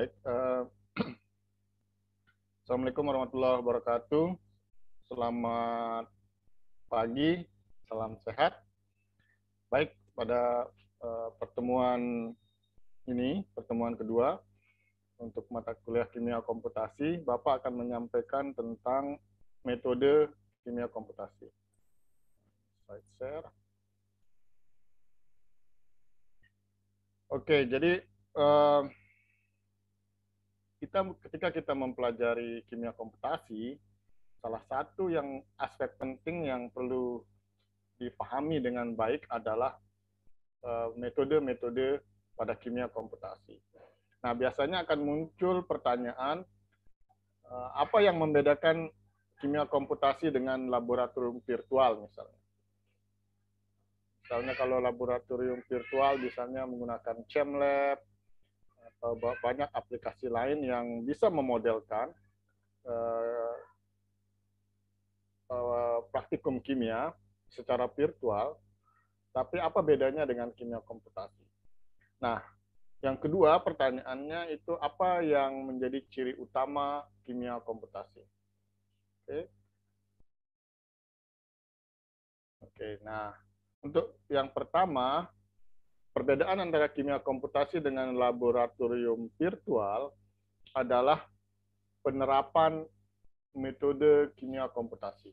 Baik, Assalamualaikum warahmatullahi wabarakatuh. Selamat pagi, salam sehat. Baik, pada pertemuan ini, pertemuan kedua untuk mata kuliah kimia komputasi, Bapak akan menyampaikan tentang metode kimia komputasi. Slide share. Oke, jadi ketika kita mempelajari kimia komputasi, salah satu yang aspek penting yang perlu dipahami dengan baik adalah metode-metode pada kimia komputasi. Nah, biasanya akan muncul pertanyaan, apa yang membedakan kimia komputasi dengan laboratorium virtual misalnya. Misalnya kalau laboratorium virtual misalnya menggunakan ChemLab, atau banyak aplikasi lain yang bisa memodelkan praktikum kimia secara virtual, tapi apa bedanya dengan kimia komputasi? Nah, yang kedua pertanyaannya itu apa yang menjadi ciri utama kimia komputasi? Oke, nah untuk yang pertama, perbedaan antara kimia komputasi dengan laboratorium virtual adalah penerapan metode kimia komputasi.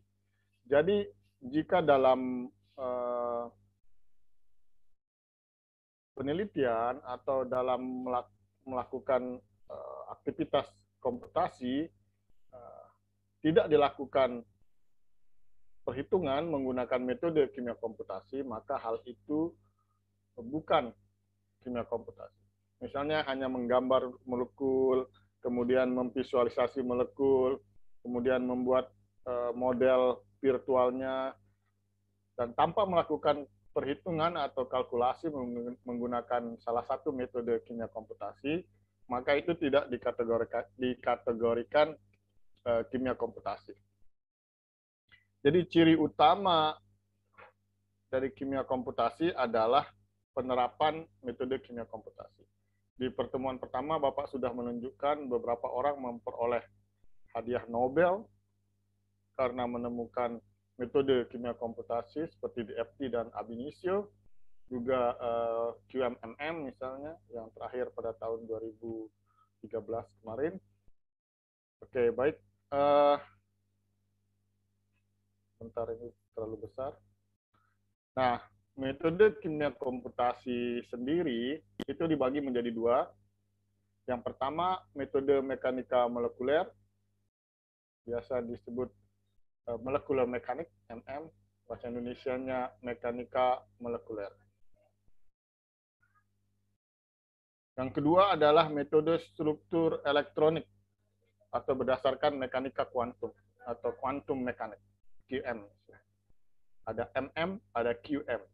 Jadi jika dalam penelitian atau dalam melakukan aktivitas komputasi tidak dilakukan perhitungan menggunakan metode kimia komputasi, maka hal itu bukan kimia komputasi. Misalnya hanya menggambar molekul, kemudian memvisualisasi molekul, kemudian membuat model virtualnya, dan tanpa melakukan perhitungan atau kalkulasi menggunakan salah satu metode kimia komputasi, maka itu tidak dikategorikan kimia komputasi. Jadi ciri utama dari kimia komputasi adalah penerapan metode kimia komputasi. Di pertemuan pertama, Bapak sudah menunjukkan beberapa orang memperoleh hadiah Nobel karena menemukan metode kimia komputasi seperti DFT dan ab initio, juga QMMM misalnya, yang terakhir pada tahun 2013 kemarin. Oke, baik. Bentar, ini terlalu besar. Nah, metode kimia komputasi sendiri itu dibagi menjadi dua. Yang pertama, metode mekanika molekuler, biasa disebut molecular mechanics, MM, bahasa Indonesianya mekanika molekuler. Yang kedua adalah metode struktur elektronik atau berdasarkan mekanika kuantum atau quantum mechanics, QM. Ada MM, ada QM.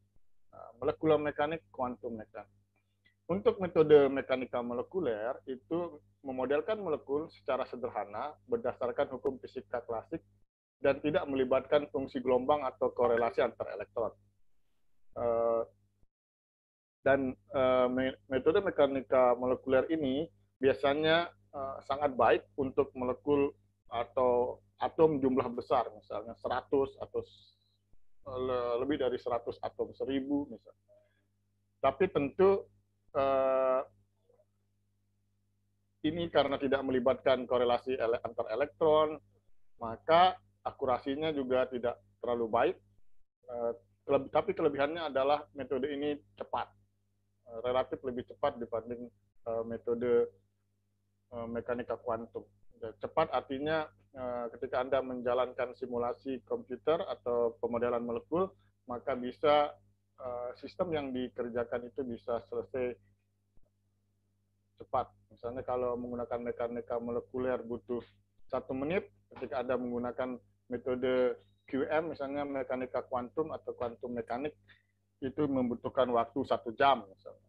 Molecular mechanics, quantum mechanics. Untuk metode mekanika molekuler itu memodelkan molekul secara sederhana berdasarkan hukum fisika klasik dan tidak melibatkan fungsi gelombang atau korelasi antar elektron. Dan metode mekanika molekuler ini biasanya sangat baik untuk molekul atau atom jumlah besar, misalnya 100 atau lebih dari 100 atom, 1000 misalnya. Tapi tentu ini karena tidak melibatkan korelasi antar elektron, maka akurasinya juga tidak terlalu baik. Tapi kelebihannya adalah metode ini cepat, relatif lebih cepat dibanding metode mekanika kuantum. Cepat artinya ketika Anda menjalankan simulasi komputer atau pemodelan molekul, maka bisa sistem yang dikerjakan itu bisa selesai cepat. Misalnya kalau menggunakan mekanika molekuler butuh 1 menit, ketika Anda menggunakan metode QM, misalnya mekanika kuantum atau kuantum mekanik, itu membutuhkan waktu 1 jam. Misalnya.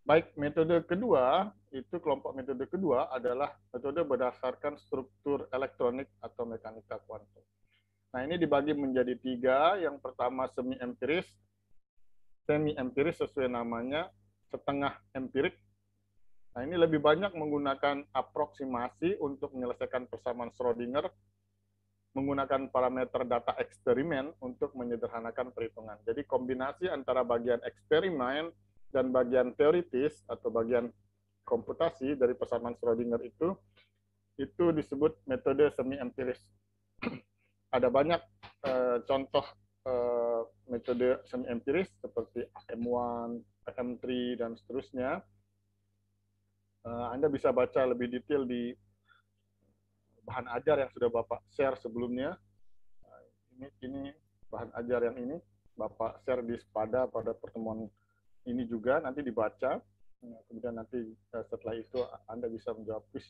Baik, metode kedua, itu kelompok metode kedua adalah metode berdasarkan struktur elektronik atau mekanika kuantum. Nah, ini dibagi menjadi 3. Yang pertama semi empiris sesuai namanya, setengah empirik. Nah, ini lebih banyak menggunakan aproksimasi untuk menyelesaikan persamaan Schrödinger, menggunakan parameter data eksperimen untuk menyederhanakan perhitungan. Jadi kombinasi antara bagian eksperimen dan bagian teoritis atau bagian komputasi dari persamaan Schrödinger itu disebut metode semi empiris. Ada banyak contoh metode semi empiris seperti AM1, AM3 dan seterusnya. Anda bisa baca lebih detail di bahan ajar yang sudah Bapak share sebelumnya. Ini bahan ajar yang ini Bapak share di SPADA pada pertemuan ini juga, nanti dibaca. Kemudian nanti setelah itu Anda bisa menjawab kuis.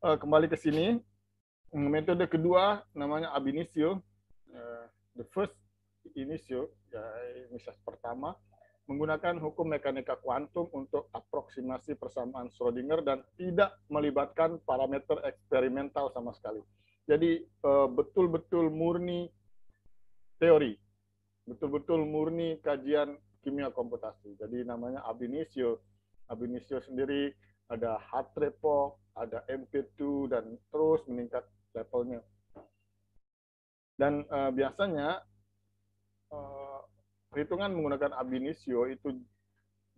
Kembali ke sini, metode kedua namanya ab initio. The first initio, ya, inisiatif pertama, menggunakan hukum mekanika kuantum untuk aproksimasi persamaan Schrödinger dan tidak melibatkan parameter eksperimental sama sekali. Jadi betul-betul murni teori, betul-betul murni kajian kimia komputasi. Jadi namanya ab initio. Ab initio sendiri ada Hartree-Fock, ada MP2, dan terus meningkat levelnya. Dan biasanya perhitungan menggunakan ab initio itu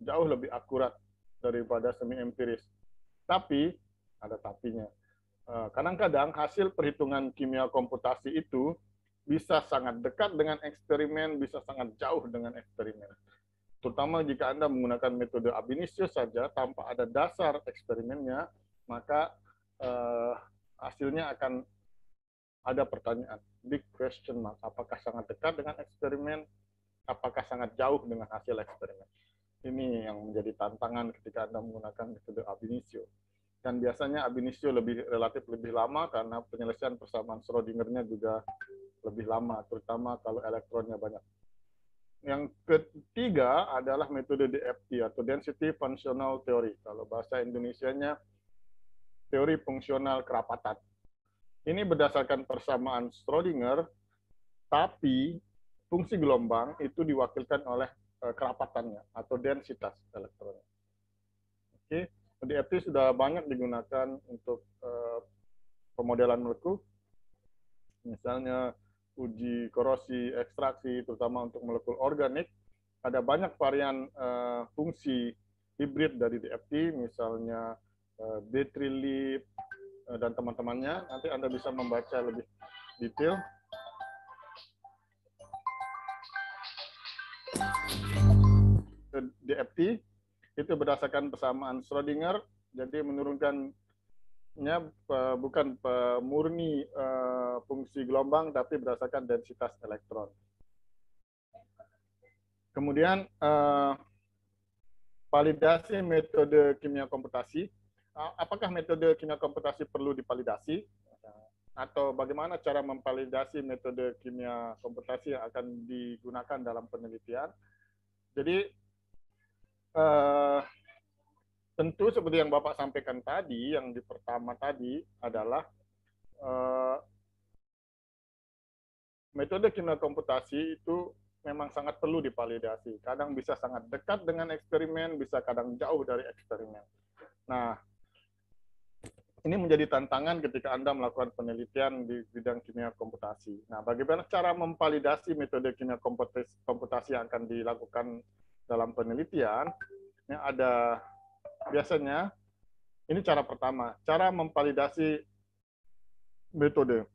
jauh lebih akurat daripada semi empiris. Tapi, ada tapinya. Kadang-kadang hasil perhitungan kimia komputasi itu bisa sangat dekat dengan eksperimen, bisa sangat jauh dengan eksperimen. Terutama jika Anda menggunakan metode ab initio saja tanpa ada dasar eksperimennya, maka hasilnya akan ada pertanyaan, big question mark, apakah sangat dekat dengan eksperimen, apakah sangat jauh dengan hasil eksperimen. Ini yang menjadi tantangan ketika Anda menggunakan metode ab initio. Dan biasanya ab initio relatif lebih lama karena penyelesaian persamaan Schrödinger-nya juga lebih lama, terutama kalau elektronnya banyak. Yang ketiga adalah metode DFT atau Density Functional Theory. Kalau bahasa Indonesianya teori fungsional kerapatan. Ini berdasarkan persamaan Schrödinger, tapi fungsi gelombang itu diwakilkan oleh kerapatannya atau densitas elektronnya. Oke, DFT sudah banyak digunakan untuk pemodelan molekul, misalnya uji korosi ekstraksi, terutama untuk molekul organik. Ada banyak varian fungsi hibrid dari DFT, misalnya Betrilip dan teman-temannya. Nanti Anda bisa membaca lebih detail. DFT itu berdasarkan persamaan Schrödinger, jadi menurunkannya bukan murni fungsi gelombang, tapi berdasarkan densitas elektron. Kemudian validasi metode kimia komputasi. Apakah metode kimia komputasi perlu divalidasi? Atau bagaimana cara memvalidasi metode kimia komputasi yang akan digunakan dalam penelitian? Jadi tentu seperti yang Bapak sampaikan tadi, yang di pertama tadi adalah metode kimia komputasi itu memang sangat perlu divalidasi. Kadang bisa sangat dekat dengan eksperimen, bisa kadang jauh dari eksperimen. Nah, ini menjadi tantangan ketika Anda melakukan penelitian di bidang kimia komputasi. Nah, bagaimana cara memvalidasi metode kimia komputasi yang akan dilakukan dalam penelitian? Ini ada biasanya, ini cara pertama, cara memvalidasi metode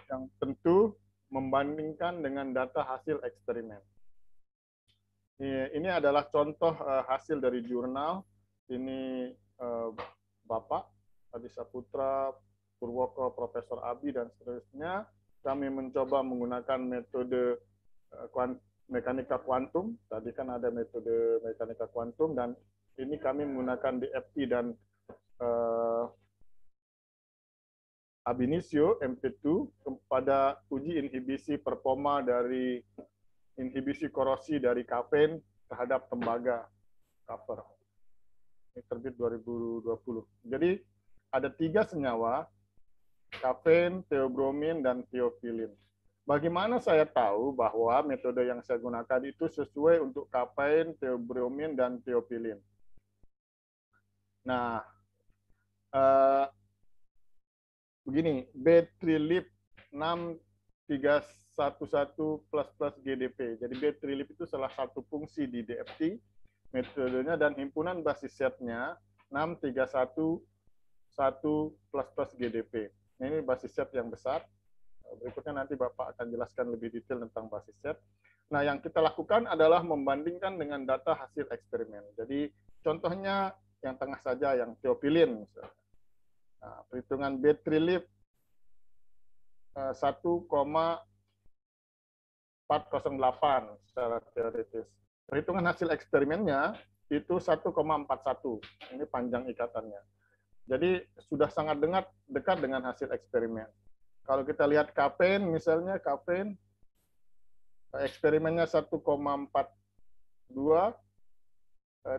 yang tentu membandingkan dengan data hasil eksperimen. Ini adalah contoh hasil dari jurnal. Ini Bapak Adi Saputra, Purwoko, Profesor Abi, dan seterusnya. Kami mencoba menggunakan metode mekanika kuantum. Tadi kan ada metode mekanika kuantum, dan ini kami menggunakan DFT dan ab initio MP2 pada uji inhibisi perpoma dari inhibisi korosi dari kafein terhadap tembaga copper. Ini terbit 2020. Jadi ada 3 senyawa, kafein, theobromin, dan theophylline. Bagaimana saya tahu bahwa metode yang saya gunakan itu sesuai untuk kafein, theobromin, dan theophylline? Nah, eh, begini, B3LIP 6311 plus GDP. Jadi B3LIP itu salah satu fungsi di DFT, metodenya dan himpunan basis setnya 6311 plus GDP. Ini basis set yang besar. Berikutnya nanti Bapak akan jelaskan lebih detail tentang basis set. Nah, yang kita lakukan adalah membandingkan dengan data hasil eksperimen. Jadi, contohnya yang tengah saja, yang teopilin. Nah, perhitungan B3LIP 1,408 secara teoritis. Perhitungan hasil eksperimennya itu 1,41. Ini panjang ikatannya. Jadi sudah sangat dekat dengan hasil eksperimen. Kalau kita lihat kafein, misalnya kafein, eksperimennya 1,42,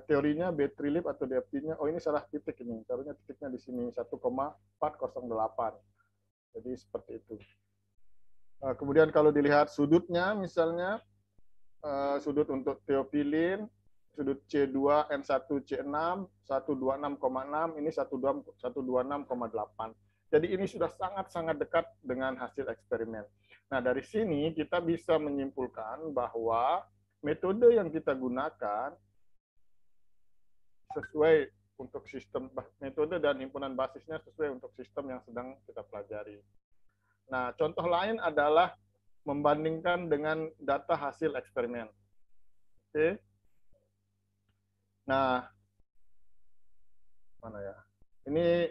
teorinya B3LIP atau DFT-nya, oh ini salah titik ini, taruhnya titiknya di sini, 1,408. Jadi seperti itu. Kemudian kalau dilihat sudutnya, misalnya sudut untuk teopilin, sudut C2N1C6, 126,6, ini 126,8. Jadi ini sudah sangat-sangat dekat dengan hasil eksperimen. Nah, dari sini kita bisa menyimpulkan bahwa metode yang kita gunakan sesuai untuk sistem, metode dan himpunan basisnya sesuai untuk sistem yang sedang kita pelajari. Nah, contoh lain adalah membandingkan dengan data hasil eksperimen. Oke. Nah, mana ya? Ini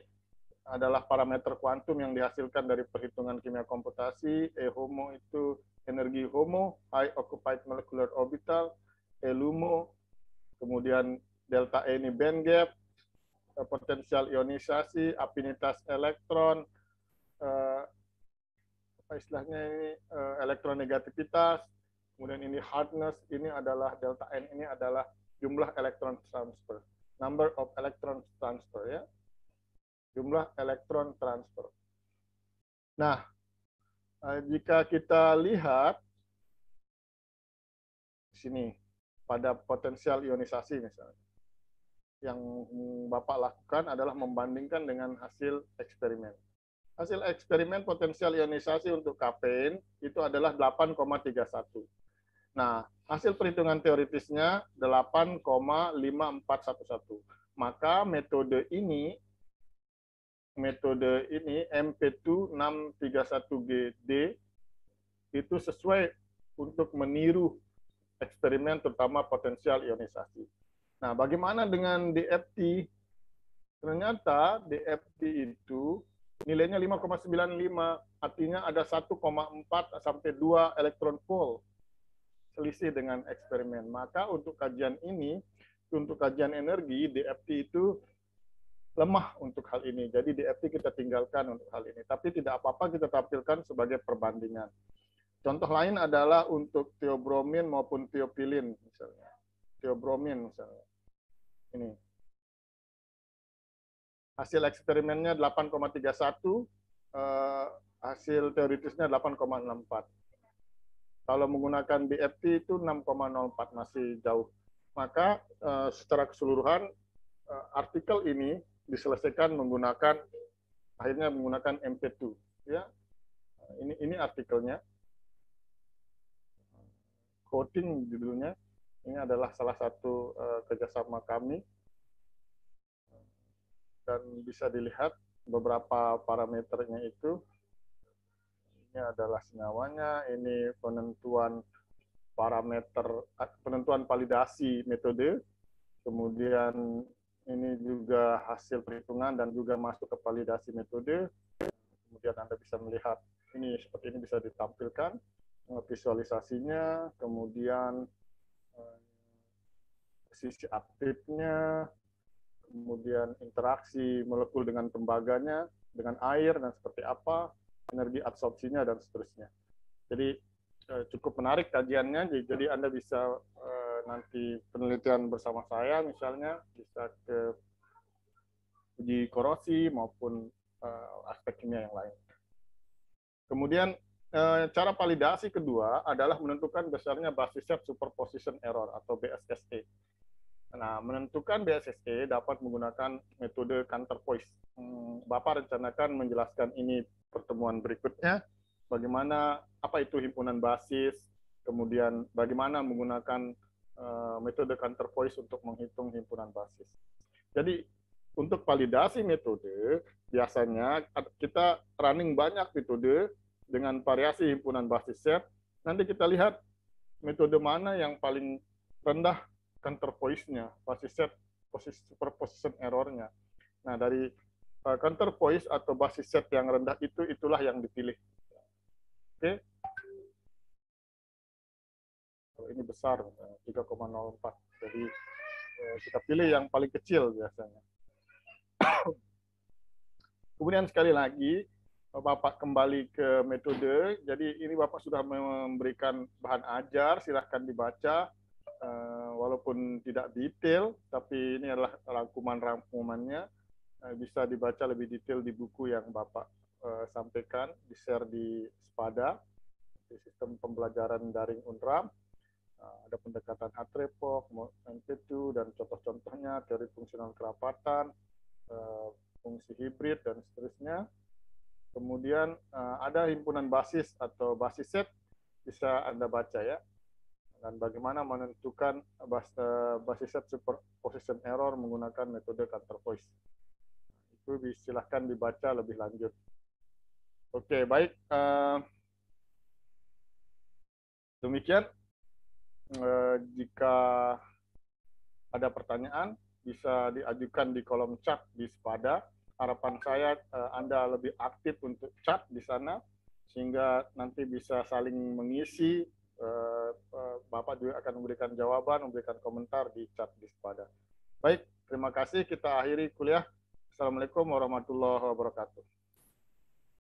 adalah parameter kuantum yang dihasilkan dari perhitungan kimia komputasi. E-HOMO itu energi HOMO, high occupied molecular orbital, E-LUMO, kemudian delta E ini band gap, potensial ionisasi, afinitas elektron, apa istilahnya ini, elektronegativitas, kemudian ini hardness, ini adalah delta N, ini adalah jumlah elektron transfer, number of electron transfer, ya, jumlah elektron transfer. Nah, jika kita lihat di sini pada potensial ionisasi misalnya, yang Bapak lakukan adalah membandingkan dengan hasil eksperimen. Hasil eksperimen potensial ionisasi untuk kafein itu adalah 8,31. Nah, hasil perhitungan teoritisnya 8,5411. Maka metode ini MP2 631GD itu sesuai untuk meniru eksperimen terutama potensial ionisasi. Nah, bagaimana dengan DFT? Ternyata DFT itu nilainya 5,95, artinya ada 1,4 sampai 2 elektron volt selisih dengan eksperimen. Maka untuk kajian ini, untuk kajian energi, DFT itu lemah untuk hal ini. Jadi DFT kita tinggalkan untuk hal ini. Tapi tidak apa-apa kita tampilkan sebagai perbandingan. Contoh lain adalah untuk teobromin maupun teopilin misalnya. Teobromin misalnya. Ini. Hasil eksperimennya 8,31, hasil teoritisnya 8,64. Kalau menggunakan DFT itu 6,04, masih jauh. Maka secara keseluruhan artikel ini diselesaikan akhirnya menggunakan MP2. Ya, ini artikelnya. Quoting judulnya. Ini adalah salah satu kerjasama kami. Dan bisa dilihat beberapa parameternya itu. Ini adalah senyawanya, ini penentuan parameter, penentuan validasi metode, kemudian ini juga hasil perhitungan dan juga masuk ke validasi metode. Kemudian Anda bisa melihat ini seperti ini bisa ditampilkan visualisasinya, kemudian sisi aktifnya, kemudian interaksi molekul dengan tembaganya, dengan air dan seperti apa, energi absorpsinya dan seterusnya. Jadi cukup menarik kajiannya. Jadi Anda bisa nanti penelitian bersama saya, misalnya bisa ke uji korosi maupun aspek kimia yang lain. Kemudian cara validasi kedua adalah menentukan besarnya basis set superposition error atau BSSE. Nah, menentukan BSSE dapat menggunakan metode counterpoise. Bapak rencanakan menjelaskan ini pertemuan berikutnya, bagaimana apa itu himpunan basis, kemudian bagaimana menggunakan metode counterpoise untuk menghitung himpunan basis. Jadi untuk validasi metode, biasanya kita running banyak metode dengan variasi himpunan basis set. Nanti kita lihat metode mana yang paling rendah counterpoise-nya, basis set superposition error-nya. Nah, dari counterpoise atau basis set yang rendah itulah yang dipilih. Oke. Ini besar, 3,04. Jadi kita pilih yang paling kecil biasanya. Kemudian sekali lagi, Bapak kembali ke metode. Jadi ini Bapak sudah memberikan bahan ajar, silahkan dibaca. Walaupun tidak detail, tapi ini adalah rangkuman-rangkumannya. Bisa dibaca lebih detail di buku yang Bapak sampaikan, di-share di SPADA, di sistem pembelajaran daring UNRAM. Ada pendekatan HTREPOK, MP2, dan contoh-contohnya, teori fungsional kerapatan, fungsi hibrid, dan seterusnya. Kemudian ada himpunan basis atau basis set, bisa Anda baca ya. Dan bagaimana menentukan basis set superposition error menggunakan metode counterpoise. Itu silahkan dibaca lebih lanjut. Oke, baik. Demikian. Jika ada pertanyaan, bisa diajukan di kolom chat di SPADA. Harapan saya Anda lebih aktif untuk chat di sana, sehingga nanti bisa saling mengisi. Bapak juga akan memberikan jawaban, memberikan komentar di chat di SPADA. Baik, terima kasih. Kita akhiri kuliah. Assalamualaikum warahmatullahi wabarakatuh.